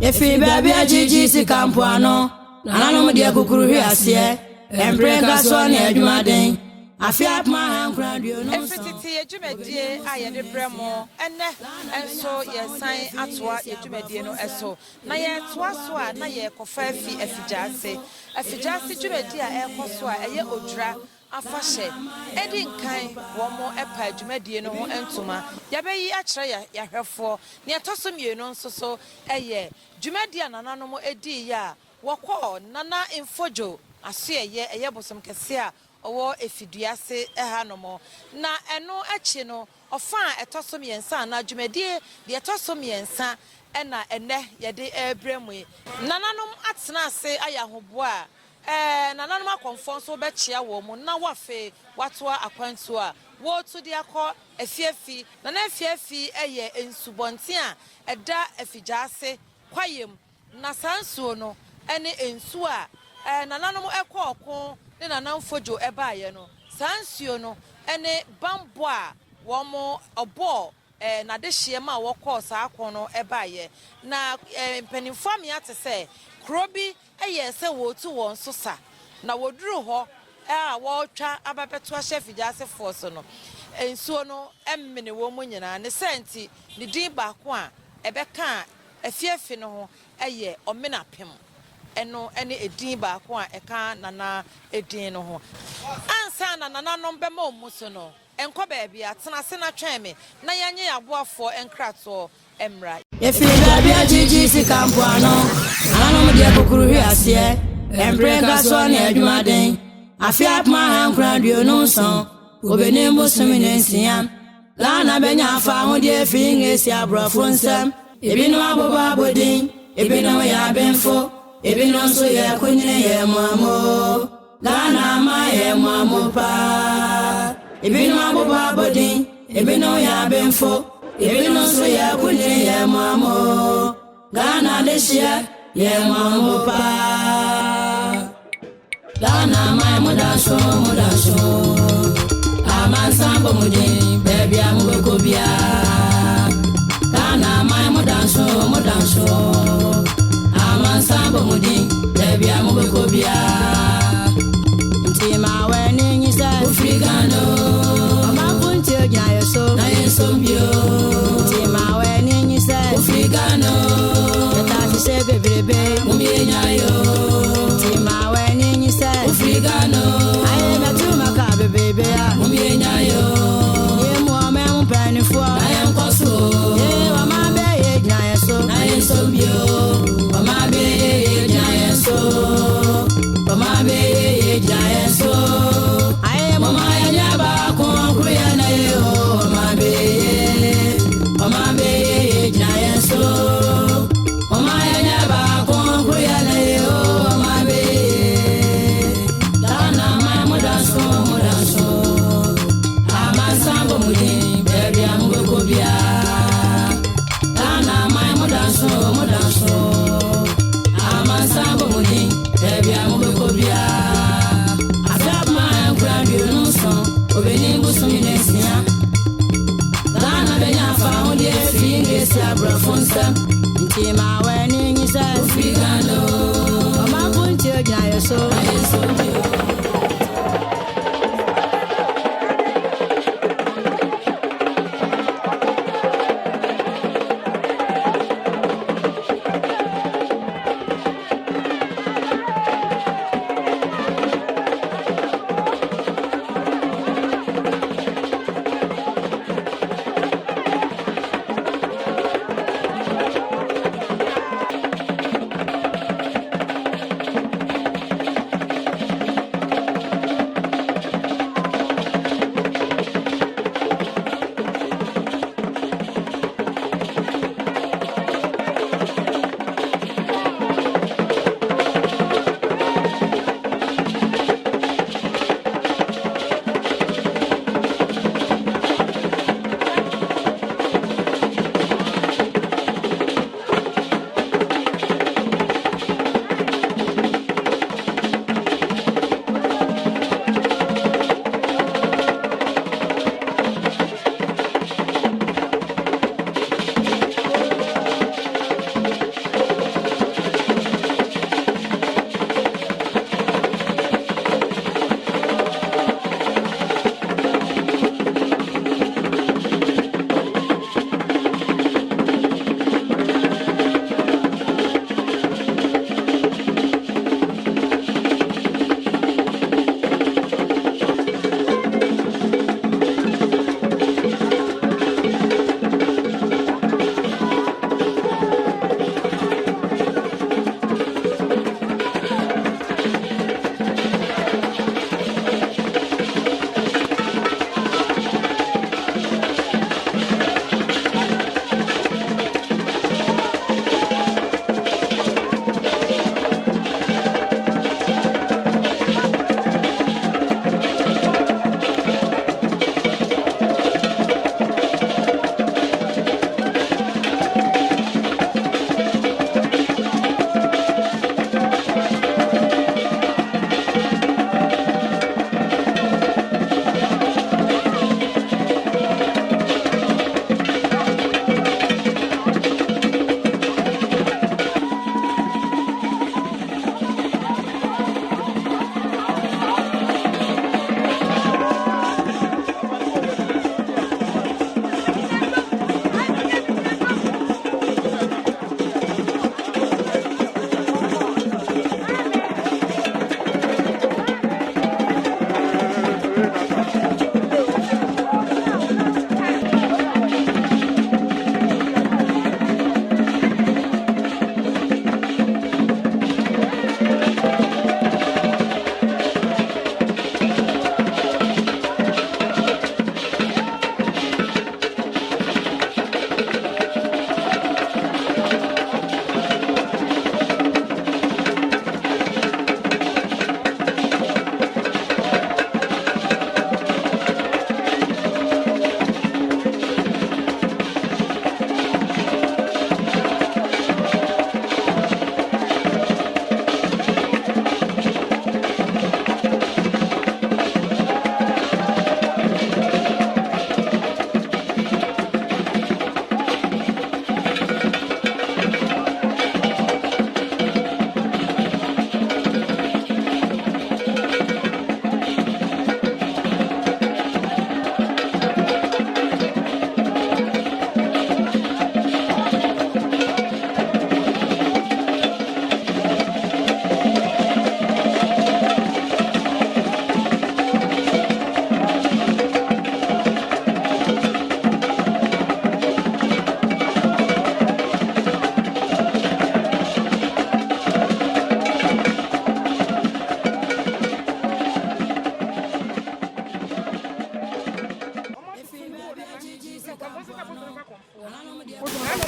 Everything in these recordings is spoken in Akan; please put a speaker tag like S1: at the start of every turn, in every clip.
S1: Efi baby ajiji si kampuano. Nana mo dia kukuru hwi ase. Embreka so ne adwumaden. Afiap ma hankradio no.
S2: Efititi adwumadie a ye de bremo ene enso ye san atoa adwumadie no eso. Na ye toa so a na ye kofa afi Effiduase. Effiduase adwumadie a ekoso a eye Odwira afahye edi nkan womo epa adwumadie no ho entuma yabeyi akere ya hwefo ne etoso mienu nso so eye dwumadie nananom edi ya wokọ nana infojo aso eye bosom kese a owo Effiduase ehanomo na eno achi no ofa etoso miensa na dwumadie de etoso miensa ena ene yede ebremu nananom atena ase ayahoboa nananom akonfo so be chia wo mu na wafe watoa akwantu a wo to de akọ Afiafi na Afiafi eye ensubonte a eda Effiduase kwayem na sansuo no ene ensu a nananom ekọ okon ne nanamfojo ebaaye no sansuo no ene bambo a wo mo obo na de hye ma wo kọ sa akọ no ebaaye na mpanimfo ate se krobi eye se wo tu won so sa na woduru ho wo twa ababeto ahye Effiduase force no ensuo no emmene wo mu nyina ne senti ne din ba ko a ebeka Afiafi no ho eye OMENE APEM eno ene edin ba ko a eka nana edin no ho ansa na nana no be ma omuso no enko ba bia tena se na twen me na yanye yaboafo enkrato emra
S1: Efi baby ajiji si kampuano. Nana mo dia kukuru hwi ase. Embreka so ne adwumaden. Afiap ma hankradio no so. Obene mbosumi nensia. Lana benya afa ho die finge si abrofo nsem. Ebino aboba bodin. Ebino ya benfo. Ebino so ye kunyine ye mwamo. Lana ma ye mwamo pa. Ebino aboba bodin. Ebino ya benfo. Ebino so ye kunyine ye mwamo. Lana leshia ye mwamo pa. Lana ma mudaso. Amansambo mudin baby amugokobia. Lana ma mudaso. Amansambo mudin baby amugokobia. Ntima weni nyisa ufrigano. Amapunti ojayo so na yesombio. Ntima weni nyisa ufrigano. Yata se bebrebe mumienyayo. Ntima weni nyisa ufrigano. Aye metuma ka bebebe ya mumienyayo. Ye muame mpanifo na yenkoso. Ye wamabe ye nyayo so na yesombio. Wamabe ye nyayo so. Wamabe ye nyayo so. Aye mama ya nyaba kuya na ye o wamabe ye nyayo so. Mama ya nyaba kuya na ye o wamabe. Lana ma mudaso. Amasambo mudin baby amugokobia. Lana ma mudaso. Amasambo mudin baby amugokobia. Afiap ma hankradio no so. Obeni mbosumi nensia. Lana benya fa ho die finge si abrofo nsem. Ntima weni nyisa ufrigano. Amapunti ojayo so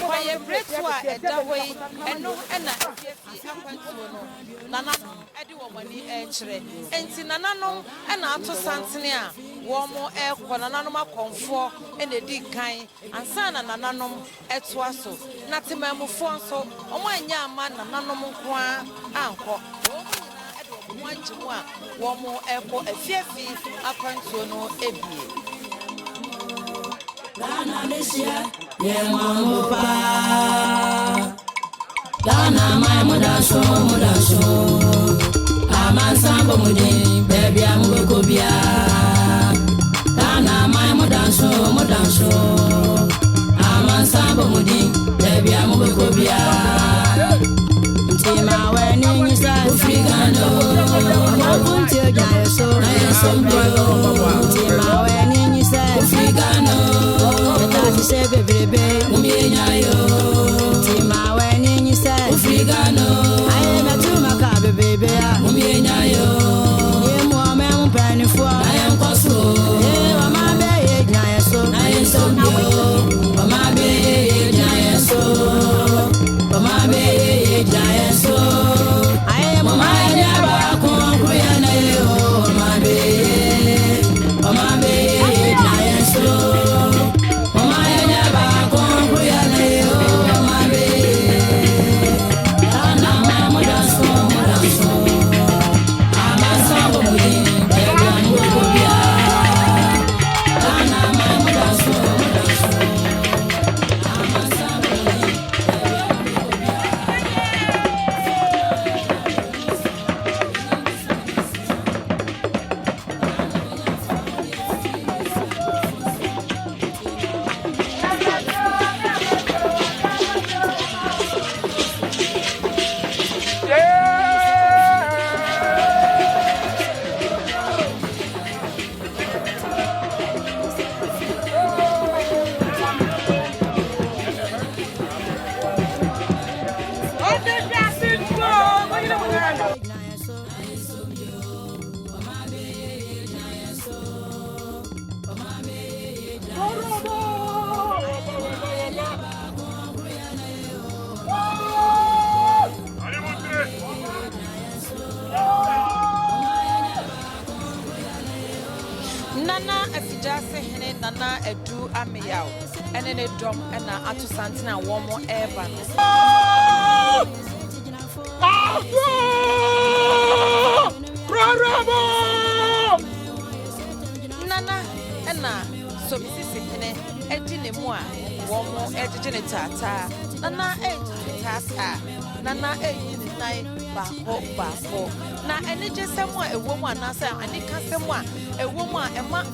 S2: Why breakthrough at that way and no and Nana Eddie Womani Edge and Sinanano and Ato Santinia Womo Air Quananoma Comfort and the Dick Kind and San and Nananum Etwaso Natimamo Fonso or my young man Nananum Qua Anko one to one more airport a fiafi according to no Ebi.
S1: Dana Lesia, Yamamupa. Dana, my Modaso, Aman Sambo Mudi, baby, I'm Gokobia. Dana, my Modaso, Aman Sambo Mudi, baby, I'm Gokobia. Tima, when you say, Frigano, Mabunti, Jayaso, Tima, when you say, Frigano. Say baby, umyenyayo. Tima weni ni say ufigano. Aye matuma ka baby ya umyenyayo. Ye muame mpani fo. Aye nkoso. Ye mama be ye nyayeso. Aye sombio. Mama be ye nyayeso. Mama be ye nyayeso. Aye mama ya ba ko kuya na ye o. Mama be ye nyayeso.
S2: Nana Afiafi Nana Edu Amiyao and then a drum and Atu Santina one more ever. Nana and so Mrs. Edine Moa, one more editing tata, Nana Tata, Nana night bako. Na ene je semwa ewomu anasa anika semwa ewomu ema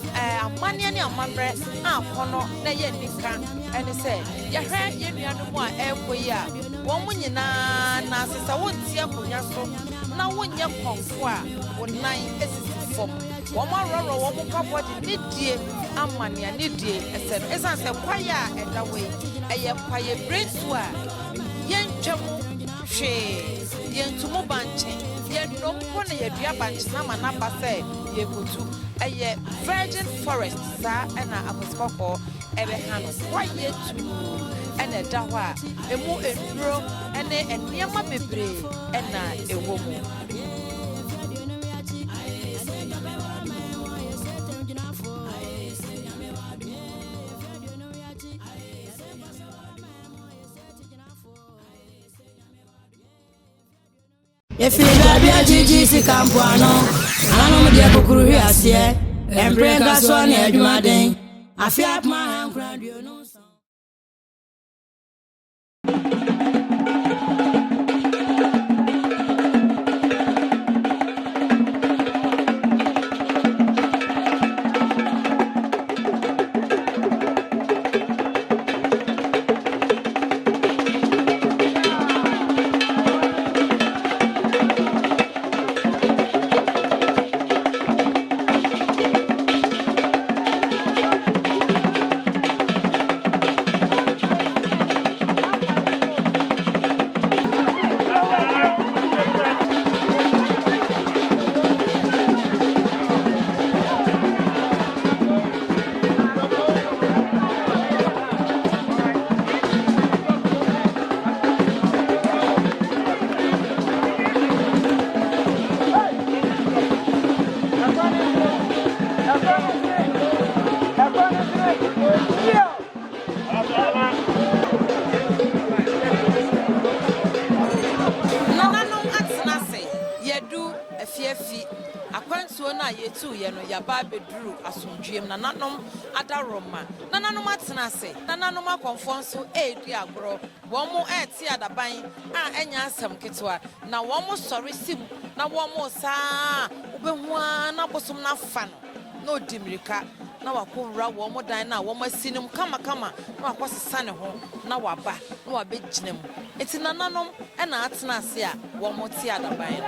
S2: amane ne amambre akono na ye nika ene se ye hwe ye nuanu a ekoyi a wo mu nyina na asesa wontie akonya so na wonye konfo a wonan esisi fom wo ma roro wo mu kabodi ne die amane ne die ese no esa se kwaya edawe eye kwaye breakthrough a ye ntwemu hwe ye ntumu banche ye nompo na ye dua banche na manaba se ye kutu eye virgin forest sa na aposkoko ebe hano kwaye tu ene dawa emu enduro ene eniama bebre na ewo mu
S1: If you have GG Campuano, Anam de Kukuru Asie, and bring us on Edmading. I feel my hand crowd, you know.
S2: tu ye no ya ba beduru asomdwem na nanom adaroma na nanom atena ase na nanom akonfo nso edi agro wo mo eti adaban a enya asem ketwa na wo mo sori sim na wo mo saa obehu na bosom na fa no na odimirika na wakonra wo mo dan na wo mo asinim kama na wakosesa ne ho na waba na wabegyinem eti na nanom na atena ase a wo mo ti adaban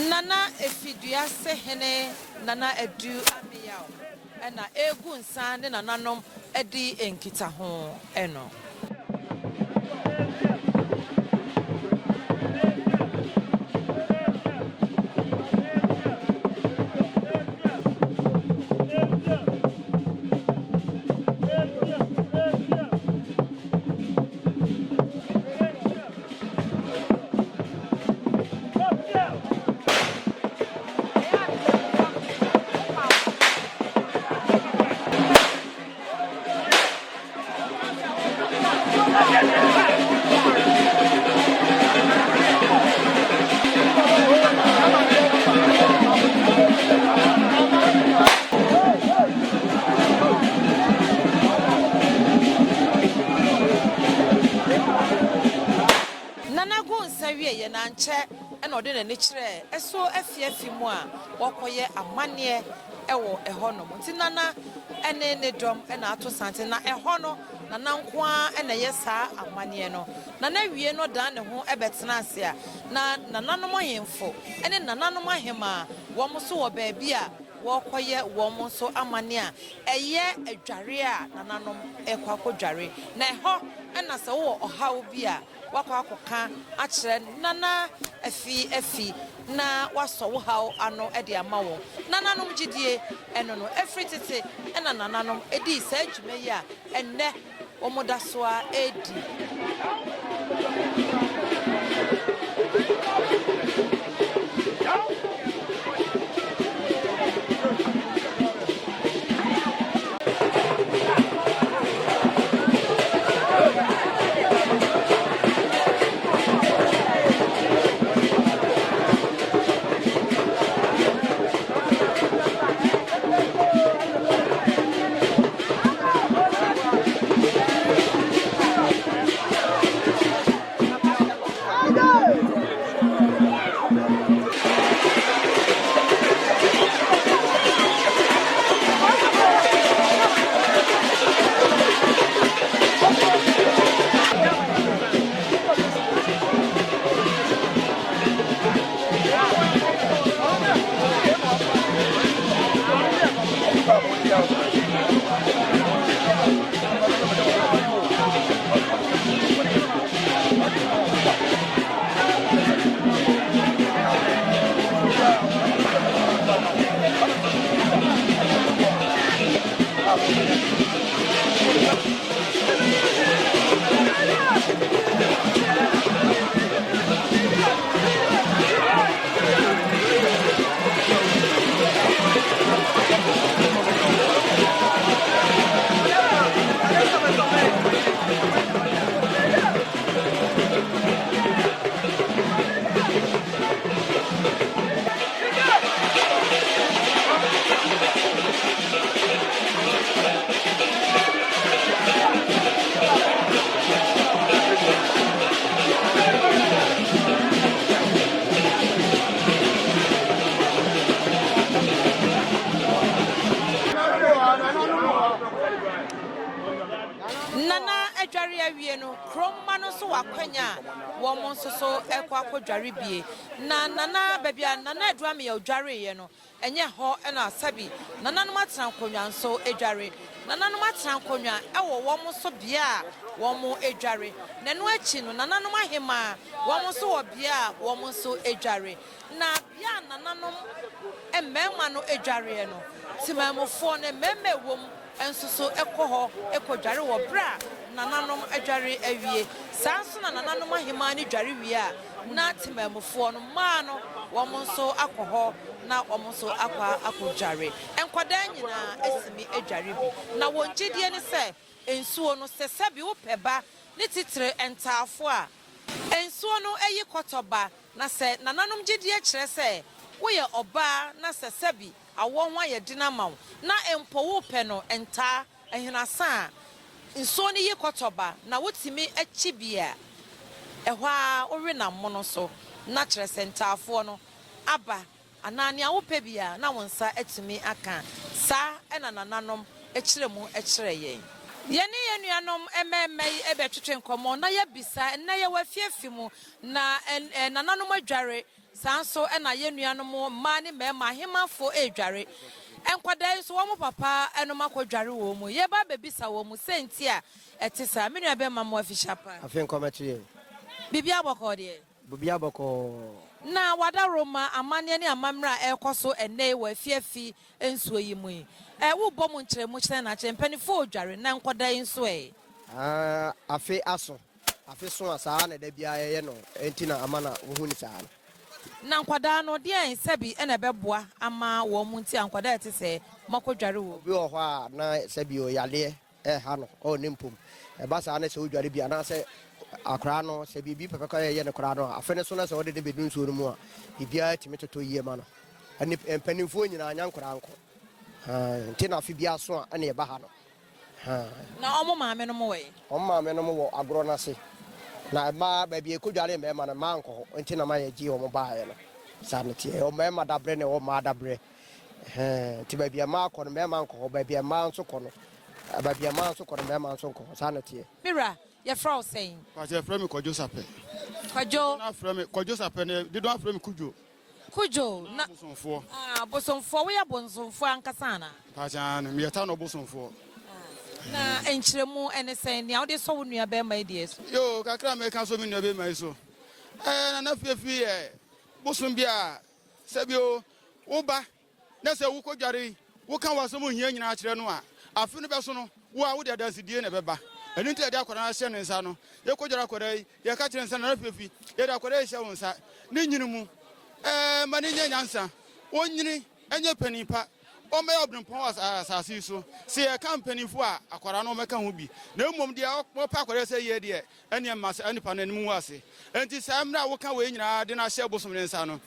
S2: Nana Effiduase hene Nana Edu Amiyaw ena egu nsa ne nananom edi enkita ho eno ɛna ɔde n'ani kyerɛ ɛso Afiafi mu a wɔkɔyɛ amanneɛ ɛwɔ ɛhɔ nom nti Nana ɛne ne dɔm ɛna ato sante na ɛhɔ no Nana nkoa ɛna yɛ saa amanneɛ no Nana wie no dan ne ho ɛbɛtena ase a na nananom ahemfo ɛne nananom ahema wɔn so wɔ baabi a wɔkɔyɛ wɔn so amanneɛ a ɛyɛ adware a nananom ɛkɔ akɔdware na ɛhɔ ɛna sɛ wɔ ɔhaw bi a wakɔ akɔka akyerɛ Nana Afiafi na wasɔ wo haw ano ɛde ama wɔn nananom gyidie ɛno no ɛfiri tete ɛna nananom ɛdi saa adwuma yi a ɛnnɛ wɔn da so a ɛdi. Woman so ekwa kodware bie na Nana babia Nana Aduame ya odware ye no enye ho na sabi Nana no matran konwa nso edware Nana no matran konwa ewo womo so bia womo edware na no achi no Nana no mahema womo so wo bia womo so edware na bia Nana no emmema no edware no timamofo ne memme wom enso so ekoho ekodware wo bra nananom adware awie sanso na nananom ahema ni dware wie a na timamofo no ma no wɔn nso akɔhɔ na wɔn nso akɔdware enkwada nyina esimi adware bi na wɔn gyidie ne sɛ ensuo no sɛ bi wo pɛba ne titire entaafo a ensuo no eyi kɔtɔba na sɛ nananom gyidie kyerɛ sɛ woyɛ ɔbaa na sɛ bi awɔ ho ayɛ dinamaw na empo wo pɛ no enta ehinasa nsuo ni yi kɔtɔba na wotimi akyi bia ɛhɔ a ɔwe na mono so na kyerɛ sentaafo no aba anani a wo pɛ bia na wonsa atumi aka sa ɛna nananom ɛkyerɛ mu ɛkyerɛ yɛn yɛne yɛnuanom ɛmɛmɛ ɛbɛtwetwe nkɔmɔ na yɛbisa na yɛwafiafi mu na nananom adware sanso ɛna yɛnuanom ma ne mɛma hemafo edware enkwada so wo papa enoma kodware wo mu ye ba bebisa wo mu senti a etisa me nua be ma mo afishapa
S3: afen kometiye
S2: bibia boko de
S3: bibia boko
S2: na wada roma amane ne amamra ekoso ene wa fiafi ensuo yi mu wo bɔ mu nkyerɛ mu kyerɛ na kyerɛ mpanifo odware na enkwada nso
S3: afe aso afe so asa na da bia ye no enti na amana wo hu ni saa
S2: na nkwada no de en sabi ena beboa ama wo mu nti ankwada ete se makodware wo
S3: bi wo ho a na sabi o yale ha no o nimpum e ba sa na se odware bia na se akra no se bibi pepeka ye ne kra no afene so na se ode de bedun so no mu a bibia timi toto yie ma no ani empanimfo nyina anya nkra anko nti na afi bia so a na e ba ha no
S2: na omo maame no mo we
S3: omo maame no mo wo agro na se na ma baby ekudwale me ma na ma nko nti na ma ye gi o mo baaye no sanity o me ma dabre ne o ma dabre ti baby ma akọ no me ma nko baby ma nso kọ no baby ma nso kọ no me ma nso nko sanity
S2: Mira your frau saying
S4: pa je frame Kojo Sape
S2: na
S4: frame Kojo Sape ne they don't frame Kujo
S2: na
S4: bosonfo
S2: bosonfo we abonsonfo ankasa na
S4: pa ja no me ta no bosonfo
S2: na enchiremu ene sen ne awde so wonu abe ma die so
S4: yo kakra me kan so me nua be mai so Nana Afiafi bosom bia sabio wo ba na se wo kodware wo kan wasom hia nyina akire no a afi no be so no wo a wo de dansidie na be ba eni nti de akwara hye ne nsa no ye kodware akwara ye ka kire nsa Nana Afiafi ye de akwara hye wo nsa ne nyini mu ma ne nya nyansa wo nyini enye panipa o me obnpon asase so se ye company fu a akwara no meka ho bi na mmom de o pa akwara se ye de ene mase anipa na nimu ase enti sa mra wo ka we nyina de na hye bosom ne nsa no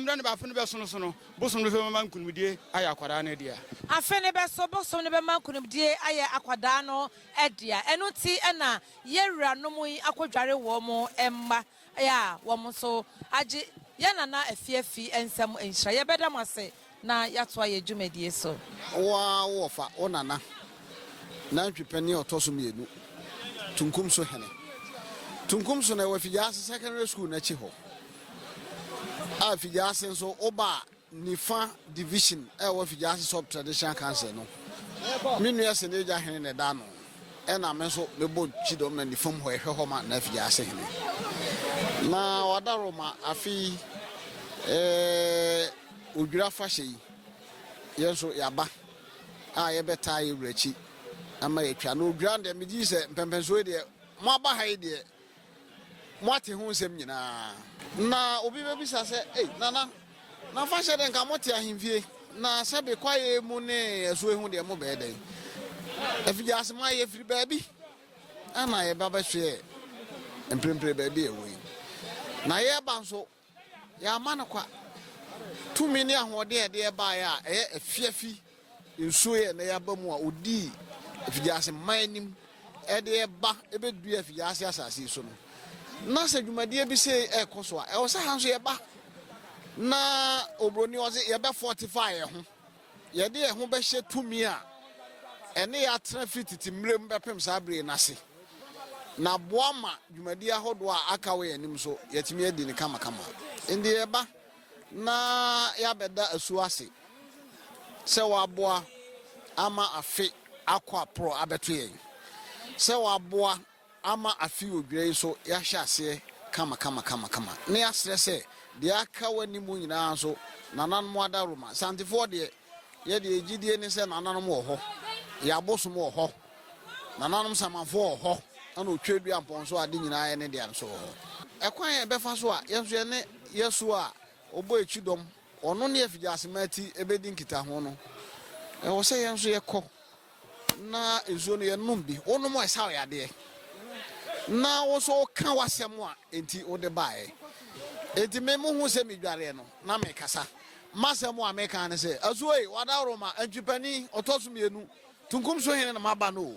S4: mra ne ba fe no be so no bosom no fe ma nkunumdie aya akwara na dia
S2: afe ne be so bosom ne be ma nkunumdie aya akwada no edia eno ti na ye wuranom yi akodware wo mo emma ya wo mo so age ye Nana Afiafi ensem enhira ye beda mase na yato aye dwumadie so
S5: wa wofa onana na twepani otoso mienu tunkum so na wafiase secondary school na chi ho afiase so oba nifa division wafiase sub traditional council no minu yase ne ja hene ne da no na me so mebo chidom na nifam ho ehwe ho ma na afiase hene na wadaroma afi Odwira Festivities yeso yaba ye beta ye wurachi ama ye twa no Odwira de me se mpempenso de mo aba ha de mo ate ho nsem nyina na obi be bisa se nana na fashion de nka mo te ahimfie na sebe kwaye mu ne eso ehu de mo be den Effiduase ma ye free baby ama ye baba hwe emprempre baby ewe na ye ba nso ya ma na kwa tumi ni ahode de ba ya Afiafi nsuye na ya ba mu a odi Effiduase manim de ba ebedu Effiduase asase so no na se dwumade bi se ekoso a o sa hanso ye ba na obroni o se ye be fortify ho ye de ho be hye tumi a ene ya traffic mrem be pem sabre na se na boama dwumade ahodo a aka we anim so yetimi adi ni kama ndi ye ba na ya beda asuase se waboa ama afi akwa pro abeto yen se waboa ama afi Odwira so ya hyase kama ne ya stress de aka wani mu nyina so nanan mo adaroma santifo de ye de egidie ni se nanan mo ho ya boso mo ho nanan samafo ho ana otwedu amponso ade nyina ye ne de anso ho ekwan ye befa so a yenso ye ne yeso a obo echidom ono ne Effiduase mati ebedi nkita ho no wo se yenso ye kọ na ezo no ye numbi ono mo esa ya de na wo so ka wasem a enti wo de bae enti me mu hu se mi dware no na me kasa masem a me kan ne se azuoi wadaroma antwipani otoso mienu tunkum so hene na maba no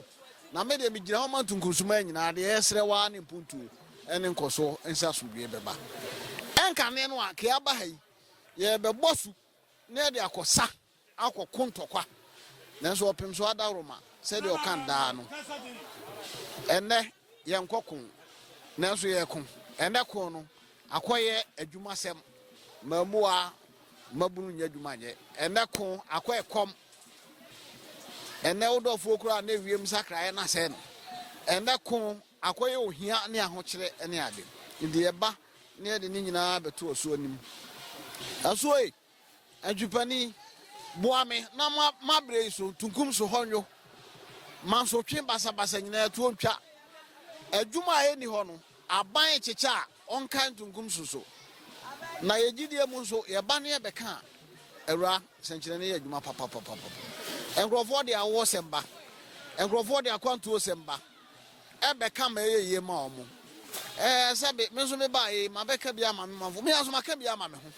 S5: na me de mi gira ho ma tunkum so ma nyina de esre wa ne mpuntu ene nkoso ensa sodwe beba enka ne no a ke aba hai ye be bosu ne de akosa akokontokwa nanso opem so adaroma se de okan da no ene ye nkokun nanso ye kun ene kun no akoye adwumasem mamua mabunu nya adwuma nye ene kun akoye kom ene wodofo kura na wiem sakrae na se no ene kun akoye ohia ne ahokire ene ade ndi eba ne de ni nyina beto oso anim asoe adwupani boame na mabre so tunkum so honyo manso twen basa nyina to ontwa adwuma eni ho no aban checha onkan tunkum so na yegidie mu so ye ba ne be ka awura senkyere ne adwuma papa engrofo de awo semba engrofo de akwanto semba ebe ka ma yeye ma omo sabe me so me ba e ma be ka bia ma me manfo me aso ma ka bia ma me ho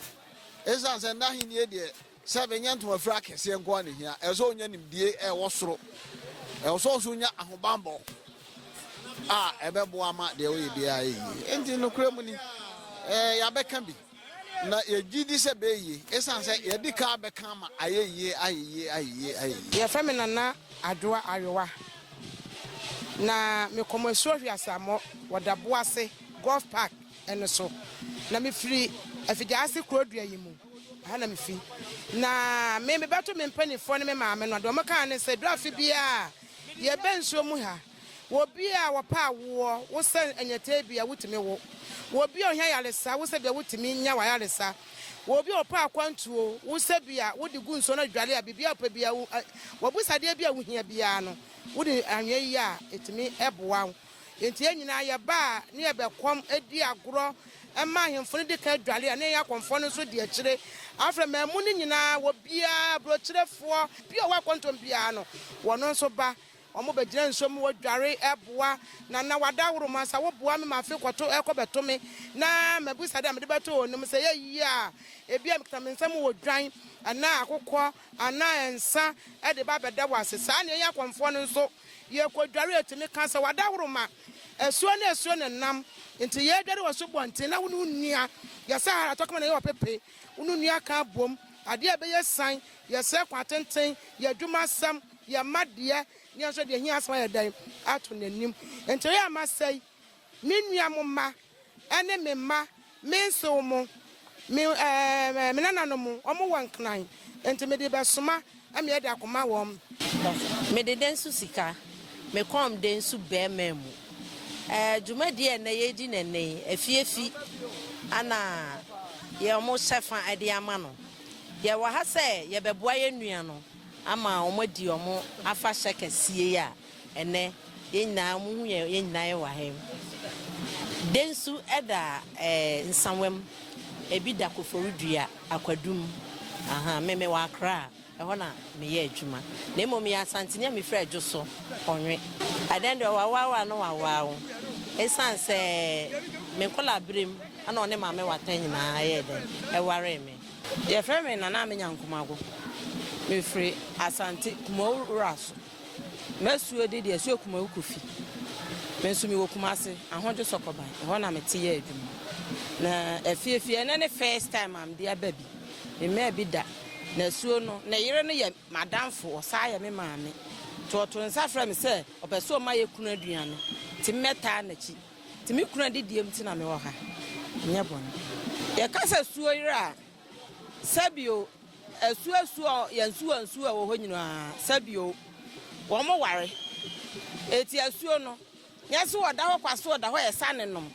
S5: esa se nda hin ye de sabe nyanto afra kese enko ane hia eso onya nimdie wo soro so nya ahobambo ebe boama de we bia yi enti no kura mu ni ya beka bi na ye gidi se be yi esan se ye di ka beka ma ayeye
S6: ye femi Nana Adoa Ayowa na me komoso hwiasamo wodabo ase golf park ene so na me free Effiduase Krodua yi mu na me fi na me beto me mpanifo ne me maame no do maka ne se do afi bia ye benso mu ha wo bia wo pa wo wo se anyete bia wutime wo bi ohia yalesa wo se bia wutimi nya wa yalesa wo bi opa akwantuo wo se bia wo di gu nso na dwale a bibia opa bia wo busade bia wo hia bia no wo di anwe yi a etimi eboa enti enyina ya ba ne ye bekom edi agoro ema ahemfo ne de ka dwale a ne ya konfo no so de akire afra mamu ne nyina wo bia brochirefo bia wa kwantom bia no wo no so ba omo be gina nso mu wadware eboa na wadaworo masa wo boa me ma fe kwato ekobeto me na mabusa de amde beto onum se ye a ebia mekita me nsam wo dwan ana akokọ ana ensa e de ba beda wase sa ne ya kwamfo no nso ye kodware etimi kansa wadaworo ma esuo ne nam enti ye dware waso bonte na wonu nnua ya sa atokoma na ye opepe wonu nnua ka bom ade e be ye san ye se kwatenten ye dwuma sam ye madie ni anso de hia asma ye dan ato nanim enti ye amasai me nua mo ma ene me ma me nso mo me nana mo omo wankran enti me de besoma ame ye de akoma wo
S7: me de densu sika me kom densu be memu jumadi na ye di nene Afiafi ana ye omo sefa ade ama no ye wa ha se ye beboa ye nua no ama omadi omo afa shekasie ya ene ye nyina mu hu ye nyina ye wa hem densu eda nsanwem ebi da koforudua akwadum meme wa akra eho na me ye adwuma na emo me Asante ne me fra adwoso onwe adende wa no wa esan se me kola brem ana one ma me watan nyina ye de e ware me ye fra me Nana me nyankomago me free Asante kumo raso mesuo de esuo kumo kufi me nso me wokumase ahonjo sokoban eho na me te ye adwuma na Afiafi ene ne first time am dia baby me bi da na suo no na yire no ye madamfo osa ye me maame to nsa fra me se opeso ma ye kunu aduan no ti meta na chi ti mi kunu didiem ti na me wo ha nya bon ye kasa suo yire a sabio esuo ye nsuo wo ho nyina sabio wo mo ware eti asuo no nya se wo da ho kwaso wo da ho ye sane nom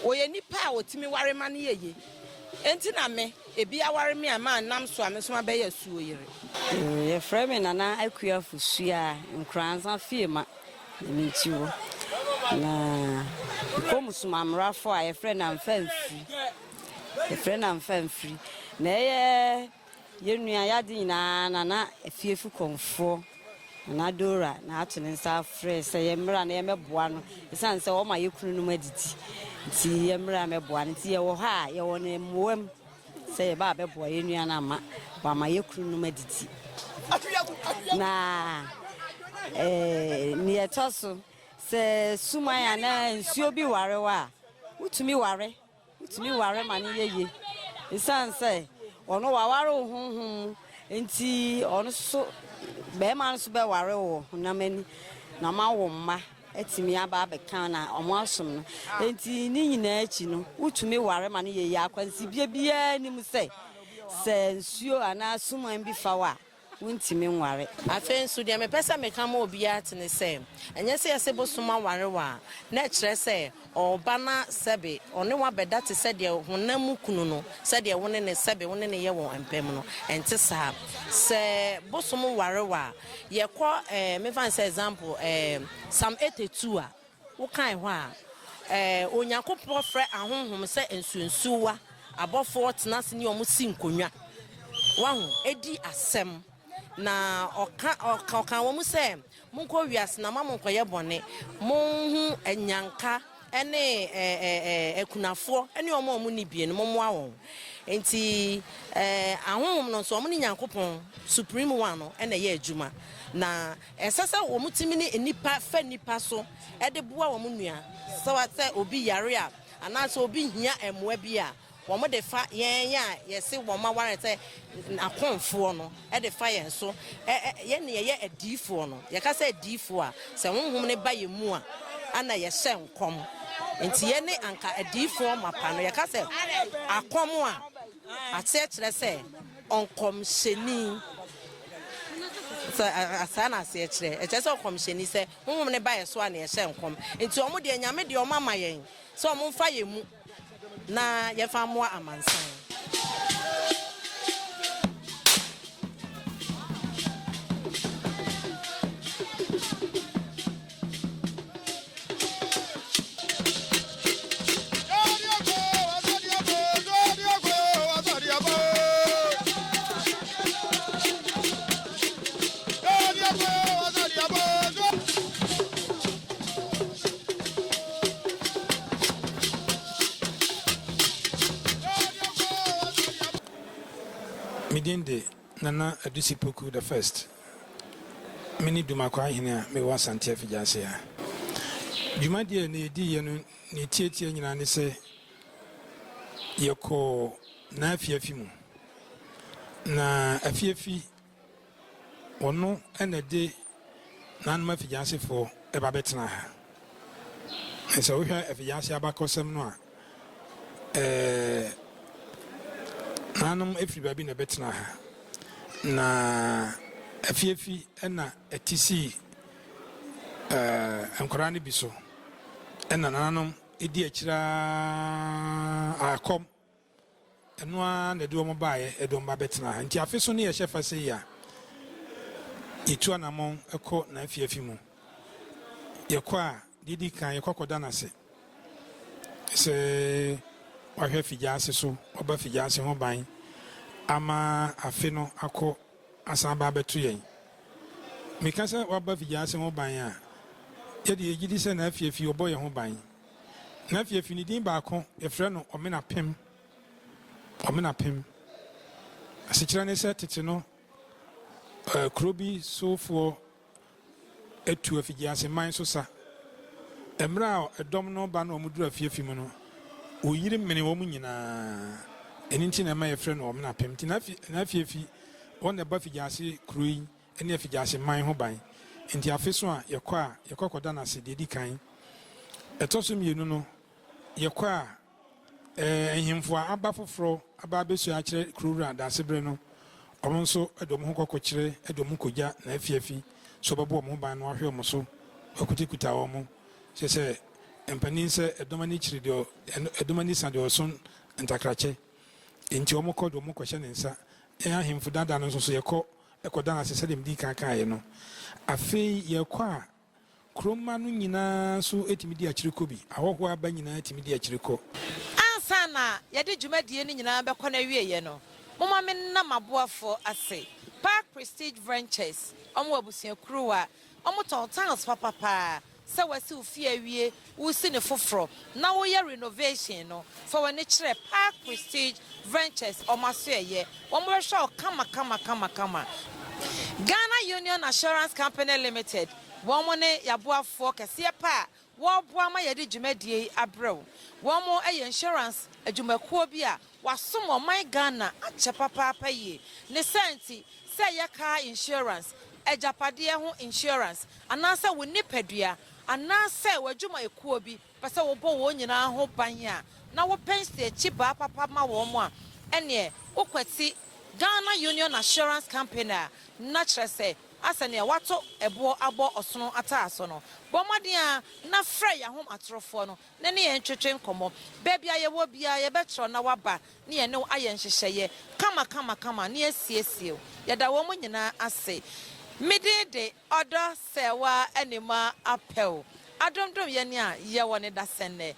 S7: wo ye nipa a otimi ware ma ne ye enti na me ebi aware me ama nam so amesoma be ya suo yire
S8: ye frame Nana Afiafi sua nkranza fiema mintiwo na komusuma mrafo a ye frɛ na mfamfri na ye nua ya di na Nana Afiafi konfo na dora na atene nsa frɛ sɛ ye mra na ye meboa no esan sɛ o ma ye kunu no maditi ti ye mra meboa no ti ye wo ha ye wo ne moam sɛ ba beboa ye nua na ma ba ma ye kunu no maditi na ni etoso se sumaya na nsuo bi ware wa utumi ware ma ne yeye isan se ono waware honhom enti ono so be ma so be ware wo na mani na ma wo mma etimi aba beka na omo asom no enti ni nyina achi no utumi ware ma ne yeye akwansi bia nim se nsuo ana suman bi fa wa untimi nware
S7: afensu de me pesa me kama obi atene se enye se yese bosoma ware wa na kire se oba na sebe one wa beda te se de honam kunu no se de wone ne sebe wone ne ye wo empem no ente sa se bosomo ware wa ye ko me fan se example Psalm 82 a wo kan ho a onyankopɔ frɛ ahonhom se ensuensuwa abɔfo tenase ne omo si nkonwa wahu edi asem na oka wo mu se munko wiase na mamonko ye bone monhu enyanka ene ekunafo ene omo ni bie no momo awon enti ahom no so omo ni Nyankopon supreme one no ene ye adwuma na esese wo mutimi ni nipa fa nipa so de boa wo nua so what say obi yare a ana so obi hia emoa bi a wo mo de fa yen ya yesi wo ma ware say akonfo no de fa yen so ye ne ye adifo no ye ka say adifo a se honhom ne ba ye mu a ana ye hye nkom enti ye ne anka adifo mapa no ye ka say akom a ate kire say onkom hyeni asana se kire e kire say onkom hyeni say honhom ne ba ye so a na ye hye nkom enti omo de nyame de omo ma yen so omo fa ye mu na ye fa mo amansan
S9: Midinde Nana Afiafi Poku the first. Many do my cry here, me was Asante Effiduase. You might dear ni tietia ni say yoko na Afiafi mu. Na Afiafi ono ene de Nana Effiduase for eba betena ha. So we have Effiduase abakosem no a Nanum every baby na betna ha na Afiafi na etisi ankora ne biso na nanum edi akira akom eno na de omo baaye edom ba betna ha nti afeso ne ye hyefa sei ya itu anamon ekọ na Afiafi mu yekọ a didi kan yekọkọda na se se wahwe Effiduase so oba Effiduase ho ban ama afe no akọ asan ba beto yen mikasa waba Effiduase ho ban a ye de yigidi se na Afiafi obo ye ho ban na Afiafi ni din ba ko ye frɛ no OMENE APEM asikira ne se tete no krobi sofo etu Effiduase man so sa emra edom no ba no omudura Afiafi mu no oyire mene wo mu nyina eninti na ma ye frɛ no OMENE APEM ti na Afiafi on the Effiduase kruin ene Effiduase man ho ban nti afeso a yekɔkɔda na se dedi kan etoso mienu no yekɔ a ehimfo a aba foforo aba besu a kyerɛ krura da sebre no ɔmo nso edom ho kɔkɔkyerɛ edom kɔgya na Afiafi so bɛbɔ ɔmo ban no ahwɛ ɔmo so akutikuta ɔmo sɛ empanin sɛ edomani kyiri de edomani sa de oson ntakrache enti ɔmo kɔ do ɔmo kɔhyɛ ne nsa ahemfo dada no nso so yɛkɔ ekɔda na sɛ dem di kan kan ye no afei yɛkɔ a kroma no nyinaa so etimi di akyiri bi ahɔho aba nyinaa etimi di akyiri kɔ
S2: ansa na yɛde dwumadie no nyinaa bɛkɔ na wie ye no moma me na maboafo ase Park Prestige Ventures ɔmo abusua kruwa ɔmo tɔntans papa se wasi ufie awie wusi ne foforo na wo ye renovation no for when it chere Park Prestige Ventures omaso ye wo mo hwe kama Ghana Union Assurance Company Limited wo mo ne yaboafo kese pa wo boa ma ye de dwumadie abrew wo mo insurance adwumakuo bi a wasom oman Ghana ache papa ye ne senti se ye car insurance ejapade ho insurance anasa wo nipadua anasa wadwuma ekuo bi pese wo bo wo nyina ho ban a na wo pension chi ba papa ma wo mo a ene okwati Ghana Union Assurance Company na kyerese asane wato ebo abo osono ataaso no bomade a na fra ya hom atrofo no ne ne ye ntwetwe nkomo baabi a ye wo bia ye betro na waba ne ye ne aye nhyehyeye kama ne asiesie ye da wo mo nyina ase midede odo sewa enima apel adomdom ye ne a ye woni da senne